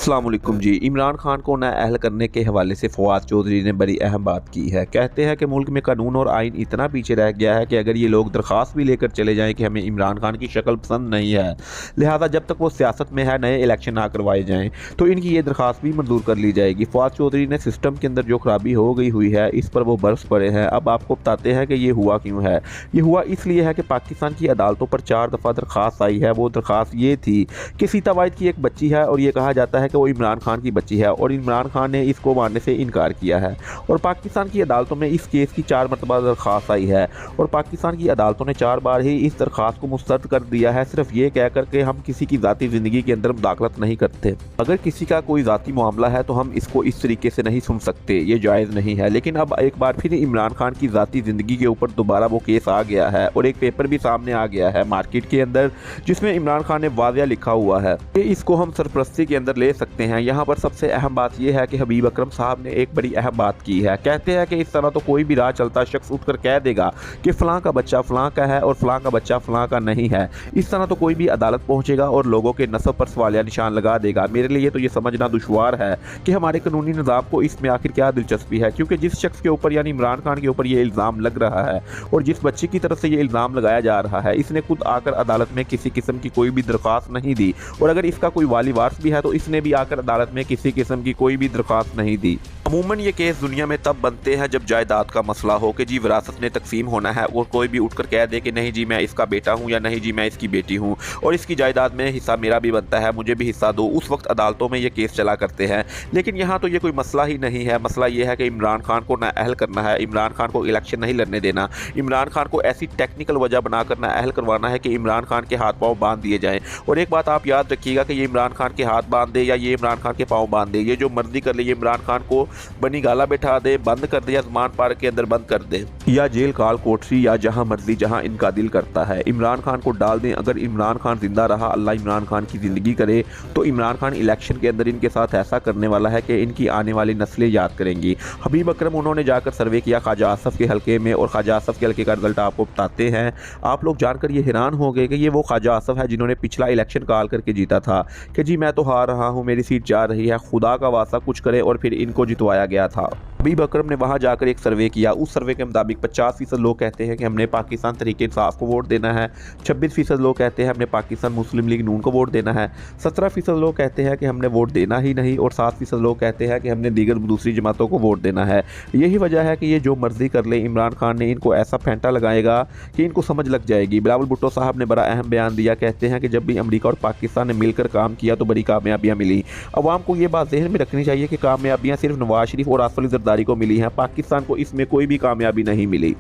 अस्सलाम वालेकुम जी। इमरान खान को नाअहल करने के हवाले से फवाद चौधरी ने बड़ी अहम बात की है। कहते हैं कि मुल्क में कानून और आइन इतना पीछे रह गया है कि अगर ये लोग दरख्वास्त भी लेकर चले जाएं कि हमें इमरान खान की शक्ल पसंद नहीं है, लिहाजा जब तक वो सियासत में है नए इलेक्शन ना करवाए जाएँ तो इनकी ये दरख्वास्त भी मंजूर कर ली जाएगी। फवाद चौधरी ने सिस्टम के अंदर जो खराबी हो गई हुई है इस पर वो बरस पड़े हैं। अब आपको बताते हैं कि ये हुआ क्यों है। ये हुआ इसलिए है कि पाकिस्तान की अदालतों पर 4 दफ़ा दरख्वास्त आई है। वो दरख्वास्त ये थी कि सीता वाहिद की एक बच्ची है और ये कहा जाता है कि वो इमरान खान की बच्ची है और इमरान खान ने इसको मानने से इनकार किया है। और पाकिस्तान की अदालतों में इस केस की 4 मरतबा दरख्वास्त आई है और पाकिस्तान की अदालतों ने 4 बार ही इस दरख्वास्त को मुस्तरद कर दिया है, सिर्फ ये कहकर के हम किसी की ज़ाती ज़िंदगी के अंदर मुदाखलत नहीं करते। अगर किसी का कोई ज़ाती मामला है तो हम इसको इस तरीके से नहीं सुन सकते, ये जायज़ नहीं है। लेकिन अब एक बार फिर इमरान खान की ज़ाती ज़िंदगी के ऊपर दोबारा वो केस आ गया है और एक पेपर भी सामने आ गया है मार्केट के अंदर जिसमें इमरान खान ने वाज़िया लिखा हुआ है कि इसको हम सरपरस्ती के अंदर ले सकते हैं। यहाँ पर सबसे अहम बात यह है कि हबीब अकरम साहब ने एक बड़ी अहम बात की है। कहते हैं कि इस तरह तो कोई भी राह चलता शख्स उठकर कह देगा कि फ़लाँ का बच्चा फ़लाँ का है और फ़लाँ का बच्चा फ़लाँ का नहीं है। इस तरह तो कोई भी अदालत पहुँचेगा और लोगों के नस्ब पर सवालिया निशान लगा देगा। मेरे लिए तो ये समझना दुश्वार है कि हमारे कानूनी निज़ाम को इसमें आखिर क्या दिलचस्पी है, क्योंकि जिस शख्स के ऊपर यानी इमरान खान के ऊपर ये इल्ज़ाम लग रहा है और जिस बच्चे की तरफ से ये इल्ज़ाम लगाया जा रहा है इसने खुद आकर अदालत में किसी किस्म की कोई भी दरख्वास्त नहीं दी और अगर इसका कोई वाली वारिस भी है तो इसने भी आकर अदालत में किसी किस्म की कोई भी दरख्वास्त नहीं दी। अमूमन ये केस दुनिया में तब बनते हैं जब जायदाद का मसला हो कि जी विरासत में तकसीम होना है और कोई भी उठकर कह दे कि नहीं जी मैं इसका बेटा हूँ या नहीं जी मैं इसकी बेटी हूँ और इसकी जायदाद में हिस्सा मेरा भी बनता है, मुझे भी हिस्सा दो। उस वक्त अदालतों में ये केस चला करते हैं। लेकिन यहाँ तो ये कोई मसला ही नहीं है। मसला ये है कि इमरान खान को नाअहल करना है, इमरान खान को इलेक्शन नहीं लड़ने देना, इमरान खान को ऐसी टेक्निकल वजह बनाकर नाअहल करवाना है कि इमरान खान के हाथ पाँव बांध दिए जाएँ। और एक बात आप याद रखिएगा कि ये इमरान खान के हाथ बांध दे या ये इमरान खान के पाँव बांध दे, ये जो मर्जी कर ले, ये इमरान खान को बनी गाला बैठा दे, बंद कर दे या ज़मान पार्क के अंदर बंद कर दे या जेल काल कोठरी या जहां मर्जी जहां इनका दिल करता है इमरान खान को डाल दें। अगर इमरान खान जिंदा रहा, अल्लाह इमरान खान की ज़िंदगी करे, तो इमरान खान इलेक्शन के अंदर इनके साथ ऐसा करने वाला है कि इनकी आने वाली नस्लें याद करेंगी। हबीब अकरम उन्होंने जाकर सर्वे किया ख्वाजा आसफ के हल्के में और ख्वाजा आसफ के हल्के का रिजल्ट आपको बताते हैं। आप लोग जानकर ये हैरान हो गए कि ये वो ख्वाजा आसफ है जिन्होंने पिछला इलेक्शन कॉल करके जीता था कि जी मैं तो हार रहा हूँ, मेरी सीट जा रही है, खुदा का वास्ता कुछ करे, और फिर इनको जितवाया गया था। हबीब अकरम ने वहां जाकर एक सर्वे किया। उस सर्वे के मुताबिक 50% लोग कहते हैं कि हमने पाकिस्तान तहरीक इंसाफ को वोट देना है, 26% लोग कहते हैं हमने पाकिस्तान मुस्लिम लीग नून को वोट देना है, 17% लोग कहते हैं कि हमने वोट देना ही नहीं और 7% लोग कहते हैं कि हमने दीगर दूसरी जमातों को वोट देना है। यही वजह है कि ये जो मर्जी कर ले, इमरान खान ने इनको ऐसा फेंटा लगाएगा कि इनको समझ लग जाएगी। बिलावल भुट्टो साहब ने बड़ा अहम बयान दिया। कहते हैं कि जब भी अमेरिका और पाकिस्तान ने मिलकर काम किया तो बड़ी कामयाबियाँ मिली। अवाम को ये बात जहन में रखनी चाहिए कि कामयाबियाँ सिर्फ नवाज शरीफ और आसिफ अली जरदारी को मिली हैं, पाकिस्तान को इसमें कोई भी कामयाबी नहीं मिली।